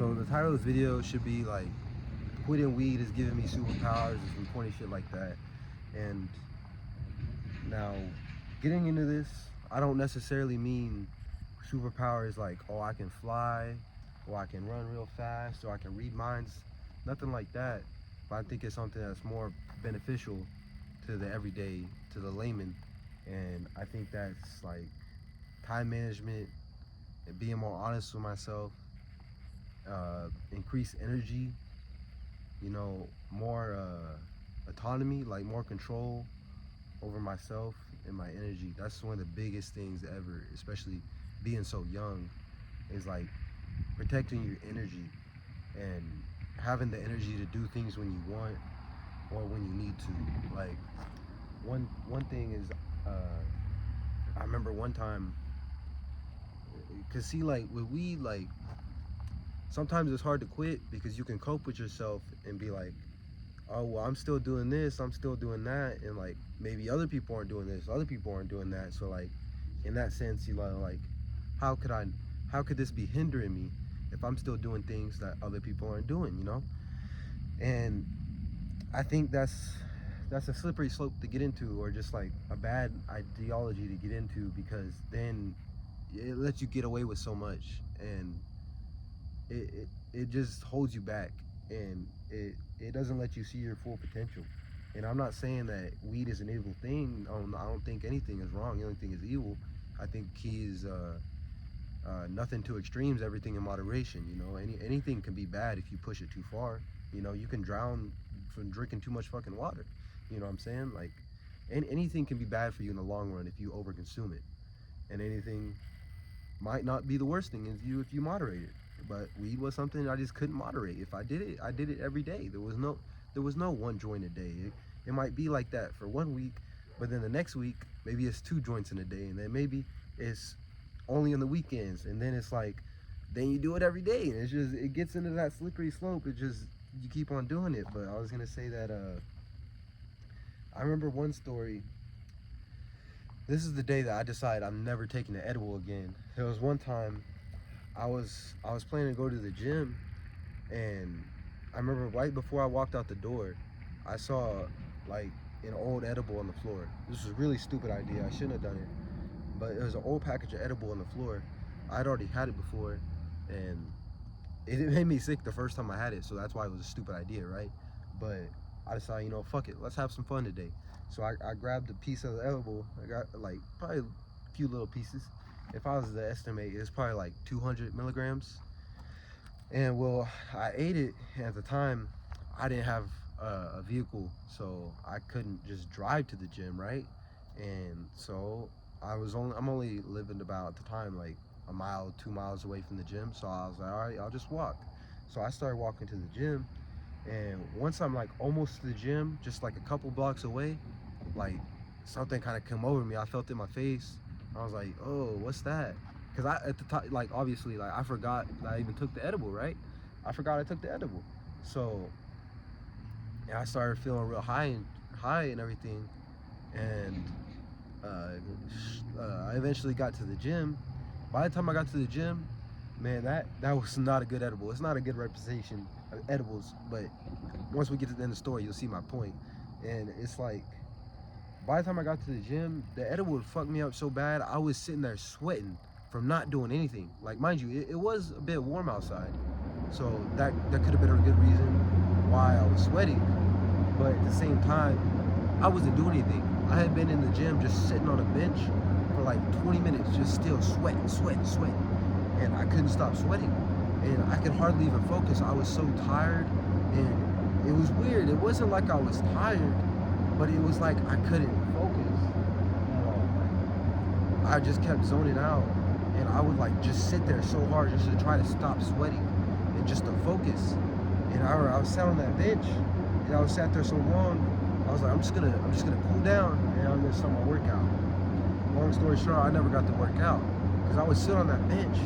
So the title of this video should be like, quitting weed is giving me superpowers, or some corny shit like that. And now, getting into this, I don't necessarily mean superpowers like, oh, I can fly, or I can run real fast, or I can read minds, nothing like that. But I think it's something that's more beneficial to the everyday, to the layman. And I think that's like time management and being more honest with myself, increased energy, you know, more autonomy, like more control over myself and my energy. That's one of the biggest things ever, especially being so young, is like protecting your energy and having the energy to do things when you want or when you need to. Like one thing is, I remember one time, cause see, like with weed, like sometimes it's hard to quit because you can cope with yourself and be like, oh, well, I'm still doing this, I'm still doing that, and like maybe other people aren't doing this, other people aren't doing that. So like in that sense, you know, like how could this be hindering me if I'm still doing things that other people aren't doing, you know? And I think that's a slippery slope to get into, or just like a bad ideology to get into, because then it lets you get away with so much, and it just holds you back, and it doesn't let you see your full potential. And I'm not saying that weed is an evil thing. I don't think anything is wrong. The only thing is evil. I think key is nothing to extremes, everything in moderation. You know, anything can be bad if you push it too far. You know, you can drown from drinking too much fucking water. You know what I'm saying? Like, anything can be bad for you in the long run if you overconsume it. And anything might not be the worst thing if you moderate it. But weed was something I just couldn't moderate. If I did it every day. There was no one joint a day. It might be like that for 1 week, but then the next week maybe it's 2 joints in a day, and then maybe it's only on the weekends, and then it's like, then you do it every day, and it gets into that slippery slope. You keep on doing it. But I was gonna say that I remember one story. This is the day that I decided I'm never taking an edible again. There was one time I was planning to go to the gym, and I remember right before I walked out the door, I saw like an old edible on the floor. This was a really stupid idea. I shouldn't have done it, but it was an old package of edible on the floor. I'd already had it before, and it made me sick the first time I had it, so that's why it was a stupid idea, right? But I decided, you know, fuck it, let's have some fun today. So I grabbed a piece of the edible. I got like probably a few little pieces. If I was to estimate, it's probably like 200 milligrams. And well, I ate it, and at the time I didn't have a vehicle, so I couldn't just drive to the gym, right? And so I'm only living about, at the time, like a mile, 2 miles away from the gym. So I was like, all right, I'll just walk. So I started walking to the gym, and once I'm like almost to the gym, just like a couple blocks away, like something kind of came over me. I felt it in my face. I was like, oh, what's that? Because at the time, like, obviously, like, I forgot that I even took the edible, right? I forgot I took the edible. So yeah, I started feeling real high and everything. And I eventually got to the gym. By the time I got to the gym, man, that was not a good edible. It's not a good representation of edibles, but once we get to the end of the story, you'll see my point. And it's like, by the time I got to the gym, the edible would fuck me up so bad, I was sitting there sweating from not doing anything. Like, mind you, it was a bit warm outside, so that could have been a good reason why I was sweating. But at the same time, I wasn't doing anything. I had been in the gym just sitting on a bench for like 20 minutes, just still sweating. And I couldn't stop sweating. And I could hardly even focus. I was so tired, and it was weird. It wasn't like I was tired, but it was like I couldn't focus. I just kept zoning out, and I would like just sit there so hard just to try to stop sweating and just to focus. And I was sat on that bench, and I was sat there so long. I was like, I'm just gonna cool down, and I'm gonna start my workout. Long story short, I never got to work out because I would sit on that bench,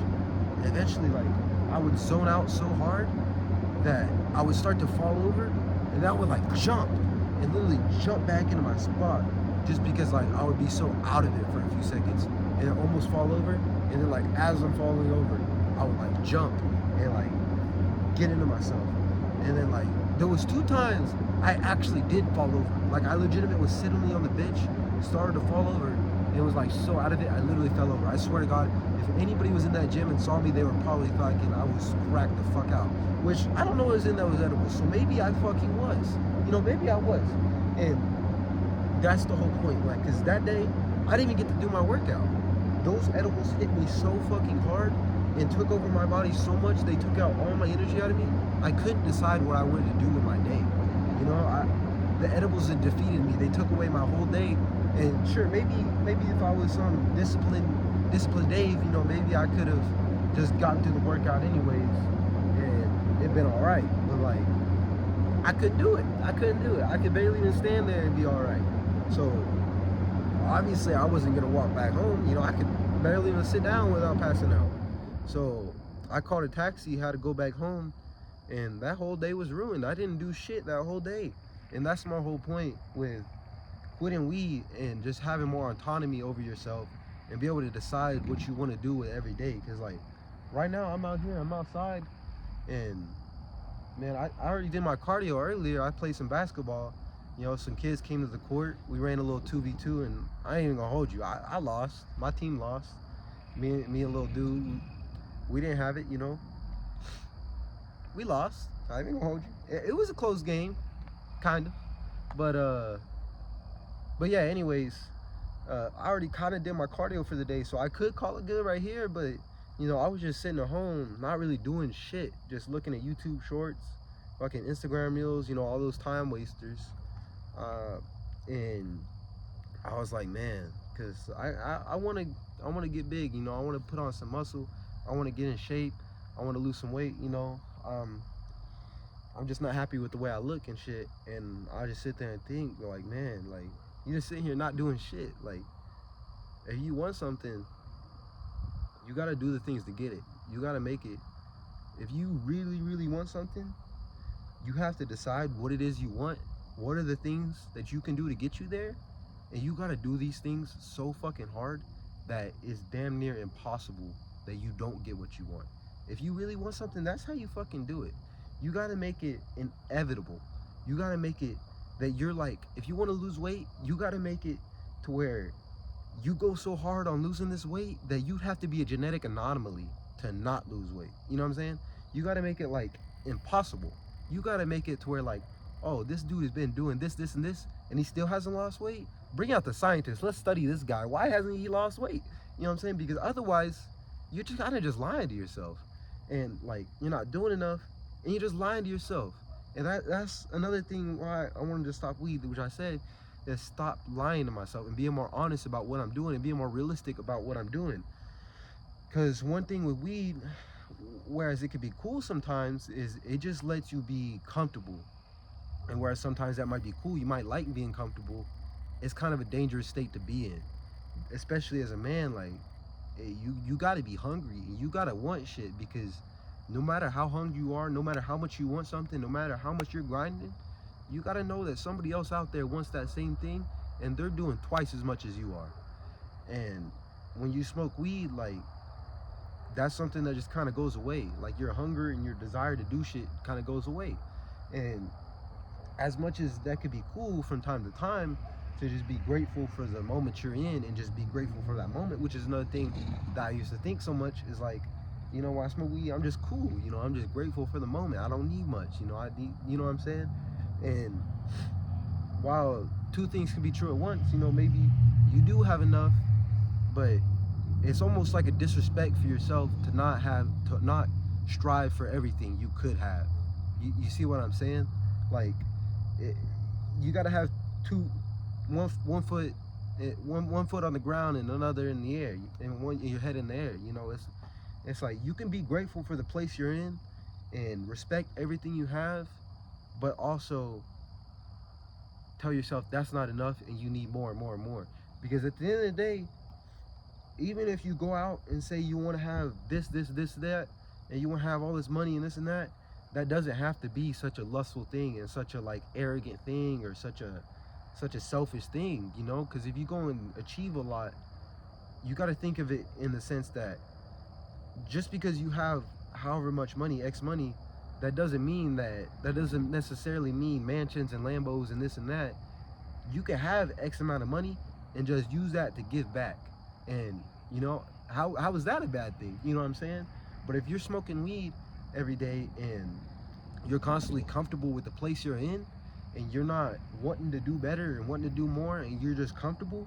and eventually, like, I would zone out so hard that I would start to fall over, and I would like jump and literally jump back into my spot, just because like I would be so out of it for a few seconds and almost fall over, and then like as I'm falling over, I would like jump and like get into myself. And then like there was 2 times I actually did fall over. Like I legitimately was sitting on the bench, started to fall over, and it was like so out of it, I literally fell over. I swear to God, if anybody was in that gym and saw me, they were probably thinking I was cracked the fuck out. Which I don't know what was in that was edible. So maybe I fucking was. You know, maybe I was. And that's the whole point. Like, cause that day I didn't even get to do my workout. Those edibles hit me so fucking hard and took over my body so much, they took out all my energy out of me. I couldn't decide what I wanted to do with my day. You know, the edibles had defeated me. They took away my whole day. And sure, maybe if I was some disciplined Dave, you know, maybe I could have just gotten through the workout anyways, and it'd been all right. But like, I couldn't do it. I could barely even stand there and be all right. So obviously, I wasn't gonna walk back home. You know, I could barely even sit down without passing out. So I called a taxi, had to go back home, and that whole day was ruined. I didn't do shit that whole day. And that's my whole point with quitting weed and just having more autonomy over yourself and be able to decide what you want to do with every day. Because like right now I'm out here, I'm outside, and man, I already did my cardio earlier. I played some basketball. You know, some kids came to the court. We ran a little 2v2, and I ain't even gonna hold you. I lost. My team lost. Me and little dude, we didn't have it, you know. We lost. I ain't gonna hold you. It was a close game, kind of. But yeah, anyways, I already kind of did my cardio for the day, so I could call it good right here, but you know, I was just sitting at home, not really doing shit, just looking at YouTube shorts, fucking Instagram reels, you know, all those time wasters. And I was like, man, because I want to get big, you know. I want to put on some muscle. I want to get in shape. I want to lose some weight, you know. I'm just not happy with the way I look and shit. And I just sit there and think, like, man, like, you just sitting here not doing shit. Like, if you want something, you got to do the things to get it. You got to make it. If you really, really want something, you have to decide what it is you want. What are the things that you can do to get you there? And you got to do these things so fucking hard that it's damn near impossible that you don't get what you want. If you really want something, that's how you fucking do it. You got to make it inevitable. You got to make it that you're like, if you want to lose weight, you got to make it to where you go so hard on losing this weight that you'd have to be a genetic anomaly to not lose weight. You know what I'm saying? You got to make it like impossible. You got to make it to where like, oh, this dude has been doing this, this, and this, and he still hasn't lost weight. Bring out the scientists. Let's study this guy. Why hasn't he lost weight? You know what I'm saying? Because otherwise, you're just kind of just lying to yourself. And like, you're not doing enough, and you're just lying to yourself. And that's another thing why I wanted to stop weed, which I said, is stop lying to myself and being more honest about what I'm doing and being more realistic about what I'm doing. Because one thing with weed, whereas it could be cool sometimes, is it just lets you be comfortable. And whereas sometimes that might be cool, you might like being comfortable, it's kind of a dangerous state to be in. Especially as a man, like, you gotta be hungry and you gotta want shit, because no matter how hungry you are, no matter how much you want something, no matter how much you're grinding, you gotta know that somebody else out there wants that same thing, and they're doing twice as much as you are. And when you smoke weed, like, that's something that just kind of goes away. Like, your hunger and your desire to do shit kind of goes away. And as much as that could be cool from time to time, to just be grateful for the moment you're in and just be grateful for that moment, which is another thing that I used to think so much, is like, you know, when I smoke weed, I'm just cool, you know, I'm just grateful for the moment. I don't need much, you know, I need, you know what I'm saying? And while two things can be true at once, you know, maybe you do have enough, but it's almost like a disrespect for yourself to not strive for everything you could have. You see what I'm saying? Like, you gotta have one foot on the ground and another in the air, and your head in the air. You know, it's like you can be grateful for the place you're in and respect everything you have, but also tell yourself that's not enough and you need more and more and more. Because at the end of the day, even if you go out and say you want to have this, that, and you want to have all this money and this and that, that doesn't have to be such a lustful thing and such a like arrogant thing or such a selfish thing, you know? Because if you go and achieve a lot, you got to think of it in the sense that just because you have however much money, X money, that doesn't necessarily mean mansions and Lambos and this and that. You can have X amount of money and just use that to give back. And you know, how is that a bad thing? You know what I'm saying? But if you're smoking weed every day and you're constantly comfortable with the place you're in, and you're not wanting to do better and wanting to do more, and you're just comfortable,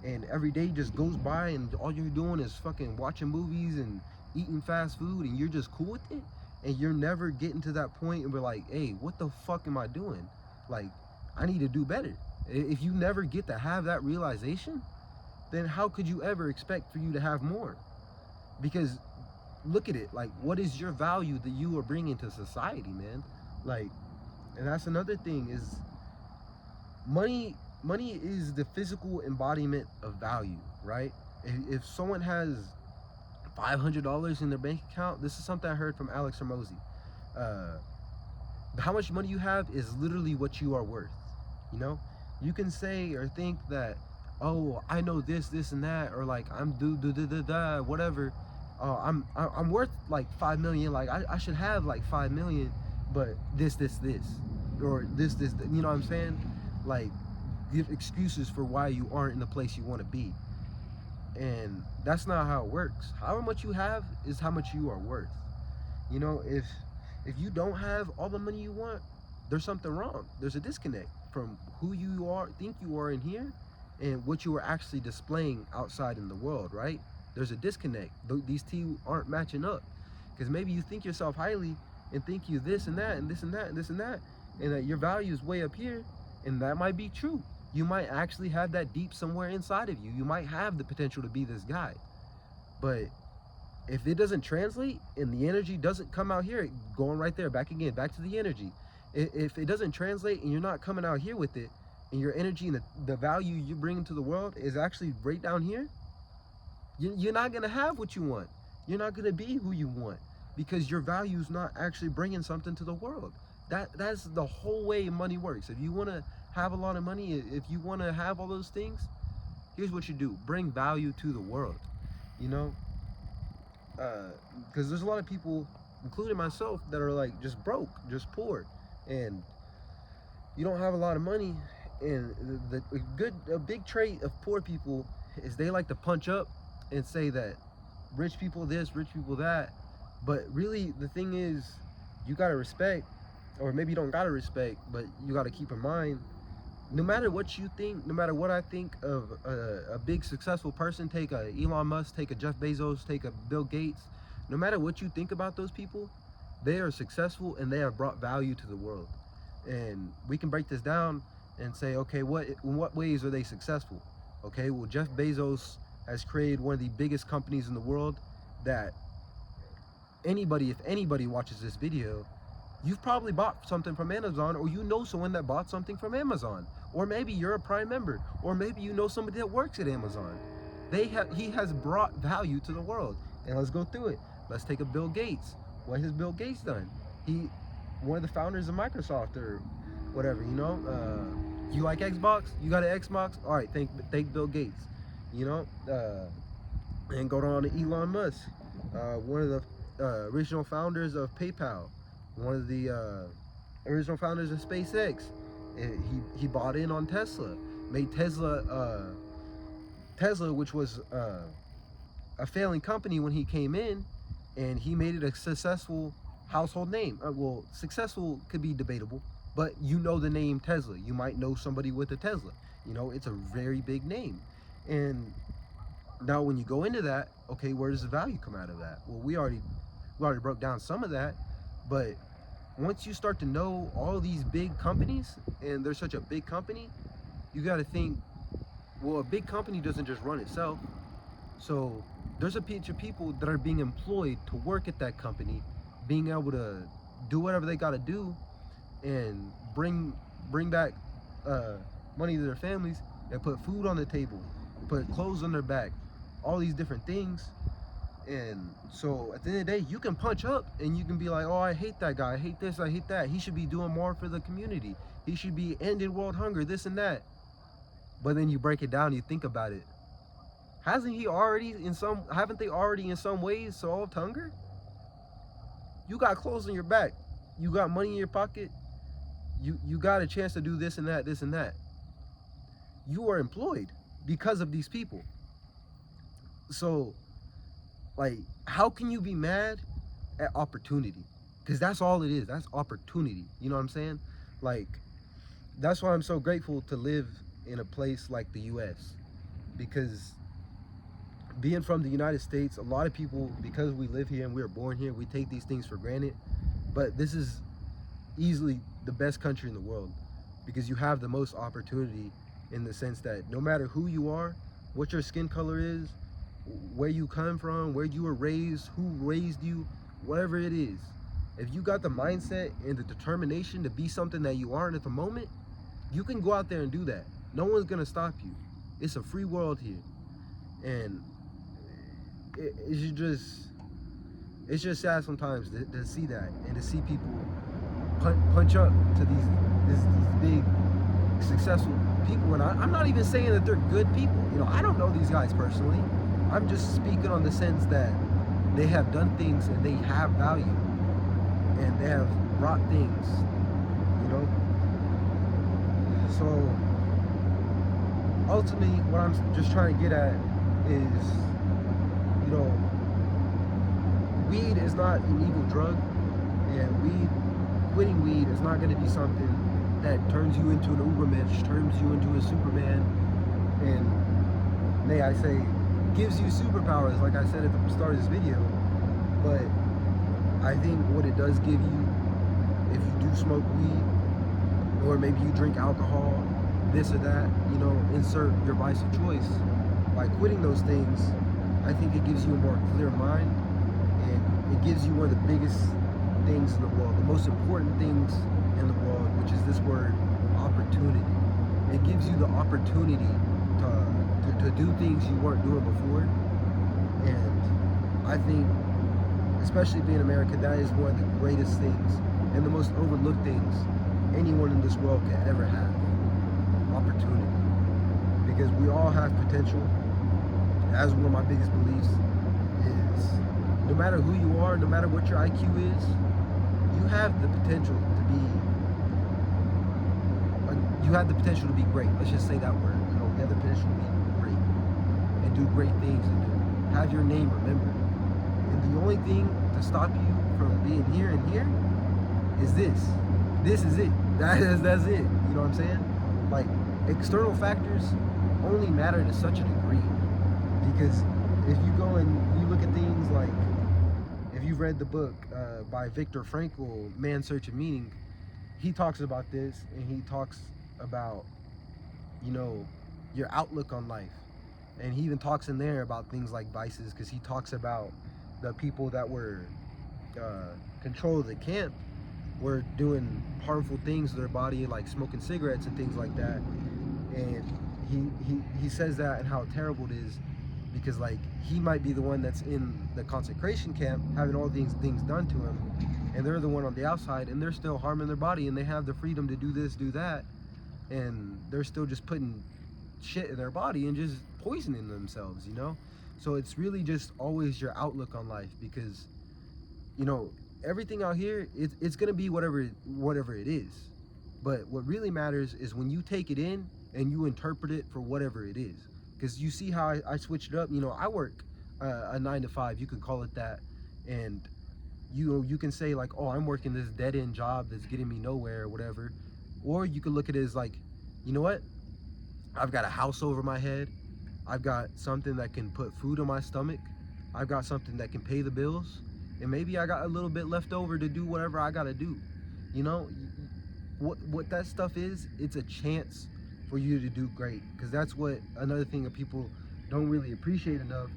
and every day just goes by and all you're doing is fucking watching movies and eating fast food, and you're just cool with it, and you're never getting to that point and be like, hey, what the fuck am I doing? Like, I need to do better. If you never get to have that realization, then how could you ever expect for you to have more? Because look at it, like, what is your value that you are bringing to society, man? Like, and that's another thing is money is the physical embodiment of value, right? If someone has $500 in their bank account, this is something I heard from Alex Hormozy. How much money you have is literally what you are worth. You know, you can say or think that, oh, I know this and that, or like I'm whatever. I'm worth like 5 million. Like I should have like 5 million, but this, or this, you know what I'm saying? Like, give excuses for why you aren't in the place you want to be. And that's not how it works. However much you have is how much you are worth. You know, if you don't have all the money you want, there's something wrong. There's a disconnect from who you think you are in here and what you are actually displaying outside in the world, right? There's a disconnect. These two aren't matching up. Because maybe you think yourself highly and think you this and that and this and that and this and that, and that your value is way up here, and that might be true. You might actually have that deep somewhere inside of you. You might have the potential to be this guy. But if it doesn't translate and the energy doesn't come out here, going right there, back to the energy. If it doesn't translate and you're not coming out here with it, and your energy and the value you bring into the world is actually right down here, you're not going to have what you want. You're not going to be who you want, because your value is not actually bringing something to the world. That's the whole way money works. If you want to have a lot of money, if you want to have all those things, here's what you do: bring value to the world. You know, because there's a lot of people, including myself, that are like just broke, just poor, and you don't have a lot of money. And a big trait of poor people is they like to punch up and say that rich people this, rich people that. But really, the thing is, you gotta respect, or maybe you don't gotta respect, but you gotta keep in mind, no matter what you think, no matter what I think of a big successful person, take a Elon Musk, take a Jeff Bezos, take a Bill Gates, no matter what you think about those people, they are successful and they have brought value to the world. And we can break this down and say, okay, in what ways are they successful? Okay, well, Jeff Bezos has created one of the biggest companies in the world that if anybody watches this video, you've probably bought something from Amazon, or you know someone that bought something from Amazon, or maybe you're a Prime member, or maybe you know somebody that works at Amazon. He has brought value to the world. And let's go through it. Let's take a Bill Gates. What has Bill Gates done? One of the founders of Microsoft or whatever, you know. You like Xbox? You got an Xbox? All right, thank Bill Gates. You know, and go on to Elon Musk, one of the original founders of PayPal, one of the original founders of SpaceX. And he bought in on Tesla, made Tesla, which was a failing company when he came in, and he made it a successful household name. Well, successful could be debatable, but you know the name Tesla. You might know somebody with a Tesla. You know, it's a very big name. And now when you go into that, okay, where does the value come out of that? Well, we already broke down some of that, but once you start to know all these big companies, and they're such a big company, you got to think, well, a big company doesn't just run itself. So there's a bunch of people that are being employed to work at that company, being able to do whatever they got to do and bring back money to their families, and put food on the table, put clothes on their back, all these different things. And so at the end of the day, you can punch up and you can be like, oh, I hate that guy, I hate this, I hate that, he should be doing more for the community, he should be ending world hunger, this and that. But then you break it down, you think about it. Haven't they already in some ways solved hunger? You got clothes on your back. you got money in your pocket, you got a chance to do this and that, this and that. You are employed because of these people. So, like, how can you be mad at opportunity? Because that's all it is. That's opportunity. You know what I'm saying? Like, that's why I'm so grateful to live in a place like the US. Because being from the United States, a lot of people, because we live here and we were born here, we take these things for granted. But this is easily the best country in the world because you have the most opportunity, in the sense that no matter who you are, what your skin color is, where you come from, where you were raised, who raised you, whatever it is, if you got the mindset and the determination to be something that you aren't at the moment, you can go out there and do that. No one's gonna stop you. It's a free world here. And it's just sad sometimes to see that, and to see people punch up to these big successful people. And I'm not even saying that they're good people. You know, I don't know these guys personally. I'm just speaking on the sense that they have done things and they have value and they have brought things, you know. So ultimately what I'm just trying to get at is, you know, weed is not an evil drug, and quitting weed is not going to be something that turns you into an Ubermensch, turns you into a Superman, and may I say, gives you superpowers, like I said at the start of this video. But I think what it does give you, if you do smoke weed, or maybe you drink alcohol, this or that, you know, insert your vice of choice. By quitting those things, I think it gives you a more clear mind, and it gives you one of the biggest things in the world, the most important things in the world, which is this word, opportunity. It gives you the opportunity to do things you weren't doing before. And I think, especially being American, that is one of the greatest things and the most overlooked things anyone in this world could ever have. Opportunity. Because we all have potential. As one of my biggest beliefs is, no matter who you are, no matter what your IQ is, you have the potential to be, you have the potential to be great. Let's just say that word. You know, you have the potential to be great and do great things and have your name remembered. And the only thing to stop you from being here and here is this. This is it. That's it. You know what I'm saying? Like, external factors only matter to such a degree. Because if you go and you look at things like, if you've read the book by Viktor Frankl, Man's Search of Meaning, he talks about this, and he talks about, you know, your outlook on life. And he even talks in there about things like vices, because he talks about the people that were control of the camp were doing harmful things to their body, like smoking cigarettes and things like that. And he says that and how terrible it is, because like he might be the one that's in the concentration camp having all these things done to him, and they're the one on the outside, and they're still harming their body, and they have the freedom to do this, do that, and they're still just putting shit in their body and just poisoning themselves, you know. So it's really just always your outlook on life, because, you know, everything out here, it's gonna be whatever it is. But what really matters is when you take it in and you interpret it for whatever it is. Because you see how I switched it up. You know, I work a 9 to 5, you can call it that, and you can say like, oh, I'm working this dead-end job that's getting me nowhere or whatever. Or you could look at it as like, you know what, I've got a house over my head, I've got something that can put food in my stomach, I've got something that can pay the bills, and maybe I got a little bit left over to do whatever I gotta do. You know, what that stuff is, it's a chance for you to do great. Because that's what, another thing that people don't really appreciate enough,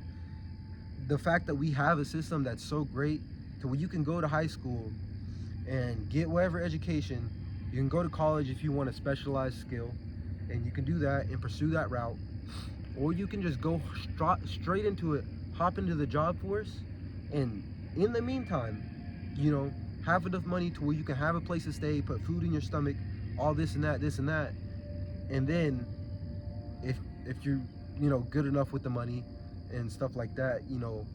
the fact that we have a system that's so great to where you can go to high school and get whatever education, you can go to college if you want a specialized skill, and you can do that and pursue that route, or you can just go straight into it, hop into the job force, and in the meantime, you know, have enough money to where you can have a place to stay, put food in your stomach, all this and that, and then if you're, you know, good enough with the money and stuff like that, you know,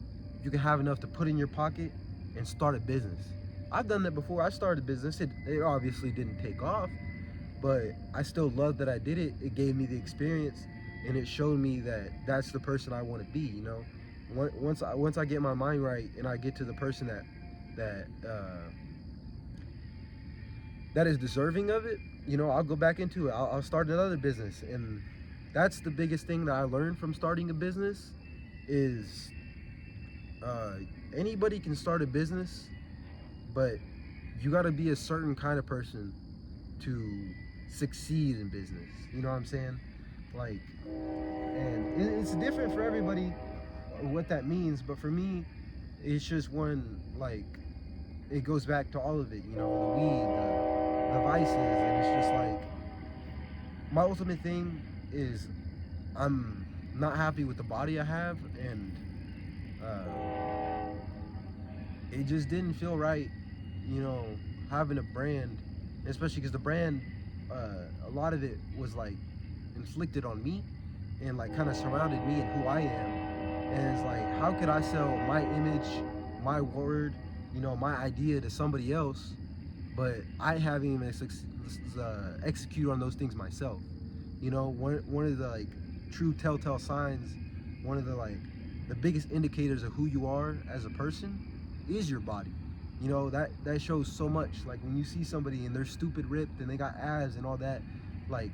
you can have enough to put in your pocket and start a business. I've done that before. I started a business. It obviously didn't take off, but I still love that I did it. It gave me the experience, and it showed me that that's the person I want to be. You know, once I get my mind right and I get to the person that that is deserving of it, you know, I'll go back into it. I'll start another business, and that's the biggest thing that I learned from starting a business is uh, anybody can start a business, but you got to be a certain kind of person to succeed in business. You know what I'm saying? Like, and it's different for everybody what that means, but for me, it's just one, like, it goes back to all of it, you know, the weed, the vices, and it's just like, my ultimate thing is I'm not happy with the body I have, and it just didn't feel right, you know, having a brand, especially because the brand, a lot of it was like inflicted on me and like kind of surrounded me and who I am. And it's like, how could I sell my image, my word, you know, my idea to somebody else, but I haven't even execute on those things myself? You know, one of the like true telltale signs, one of the like the biggest indicators of who you are as a person is your body. You know, that shows so much. Like when you see somebody and they're stupid ripped and they got abs and all that, like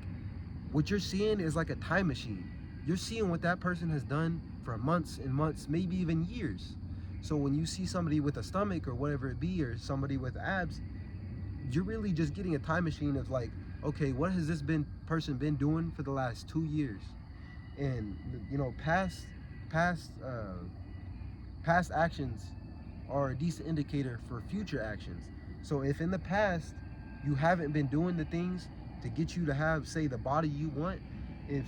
what you're seeing is like a time machine. You're seeing what that person has done for months and months, maybe even years. So when you see somebody with a stomach or whatever it be, or somebody with abs, you're really just getting a time machine of like, okay, what has this person been doing for the last 2 years? And you know, past past actions are a decent indicator for future actions. So if in the past you haven't been doing the things to get you to have, say, the body you want, if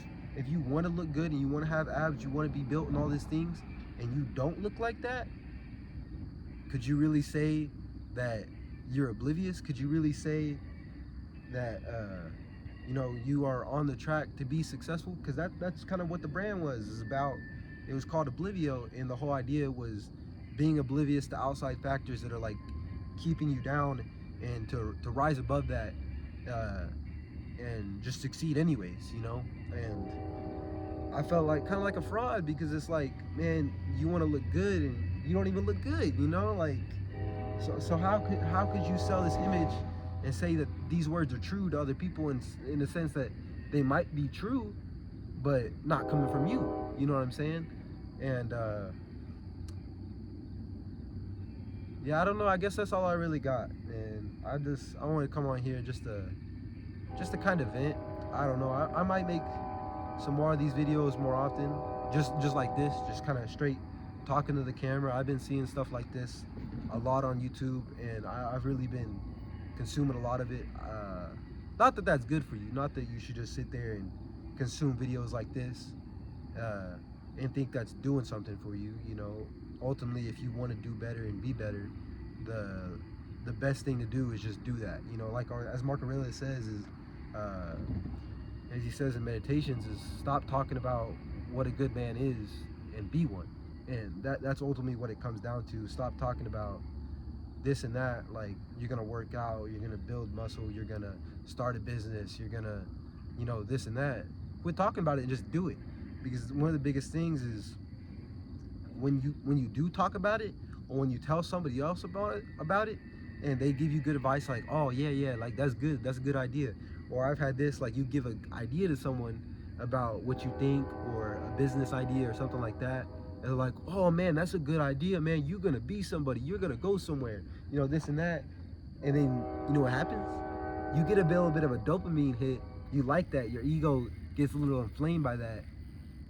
you want to look good and you want to have abs, you want to be built and all these things, and you don't look like that, could you really say that you're oblivious? Could you really say that you know, you are on the track to be successful? Because that's kind of what the brand was. Is about. It was called Oblivio, and the whole idea was being oblivious to outside factors that are like keeping you down, and to rise above that, uh, and just succeed anyways, you know. And I felt like kind of like a fraud, because it's like, man, you want to look good and you don't even look good, you know. Like, so how could you sell this image and say that these words are true to other people, in the sense that they might be true but not coming from you? You know what I'm saying? And yeah, I don't know. I guess that's all I really got. And I want to come on here just to kind of vent. I don't know. I might make some more of these videos more often, just like this, just kind of straight talking to the camera. I've been seeing stuff like this a lot on YouTube, and I've really been consuming a lot of it. Not that that's good for you, not that you should just sit there and consume videos like this and think that's doing something for you. You know, ultimately, if you want to do better and be better, the best thing to do is just do that. You know, like as Mark Aurelius says, is as he says in Meditations, is stop talking about what a good man is and be one. And that's ultimately what it comes down to. Stop talking about this and that, like you're gonna work out, you're gonna build muscle, you're gonna start a business, you're gonna, you know, this and that. Quit talking about it and just do it. Because one of the biggest things is when you do talk about it, or when you tell somebody else about it, and they give you good advice, like, oh yeah, like that's a good idea. Or I've had this, like, you give an idea to someone about what you think, or a business idea or something like that, and they're like, oh man, that's a good idea, man, you're gonna be somebody, you're gonna go somewhere, you know, this and that. And then you know what happens? You get a little bit of a dopamine hit. You like that. Your ego gets a little inflamed by that.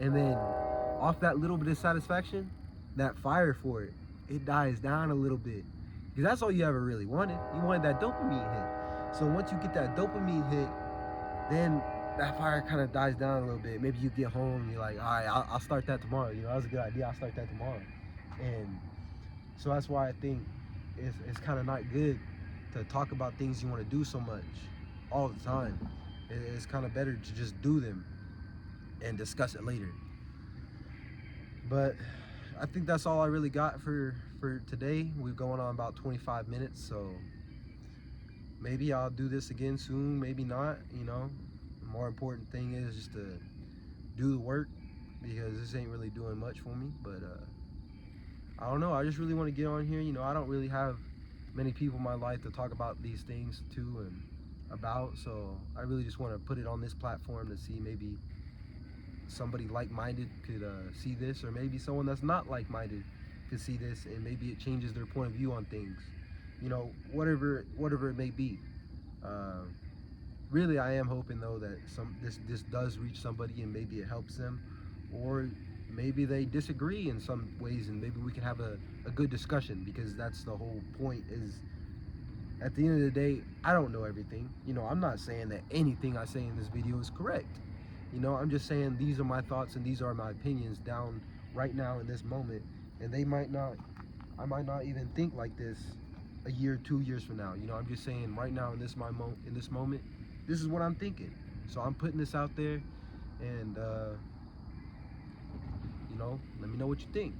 And then off that little bit of satisfaction, that fire for it, it dies down a little bit. Because that's all you ever really wanted. You wanted that dopamine hit. So once you get that dopamine hit, then that fire kind of dies down a little bit. Maybe you get home and you're like, all right, I'll start that tomorrow. You know, that was a good idea. I'll start that tomorrow. And so that's why I think it's kind of not good to talk about things you want to do so much all the time. It's kind of better to just do them and discuss it later. But I think that's all I really got for today. We're going on about 25 minutes, so maybe I'll do this again soon, maybe not, you know. The more important thing is just to do the work, because this ain't really doing much for me. But I don't know, I just really want to get on here. You know, I don't really have many people in my life to talk about these things to and about, so I really just want to put it on this platform to see maybe somebody like-minded could see this, or maybe someone that's not like-minded could see this, and maybe it changes their point of view on things, you know, whatever it may be. uh, Really, I am hoping though that this does reach somebody, and maybe it helps them, or maybe they disagree in some ways, and maybe we can have a good discussion, because that's the whole point. Is at the end of the day, I don't know everything. You know, I'm not saying that anything I say in this video is correct. You know, I'm just saying these are my thoughts and these are my opinions down right now in this moment, and I might not even think like this a year, 2 years from now. You know, I'm just saying right now in this moment, this is what I'm thinking. So I'm putting this out there, and you know, let me know what you think.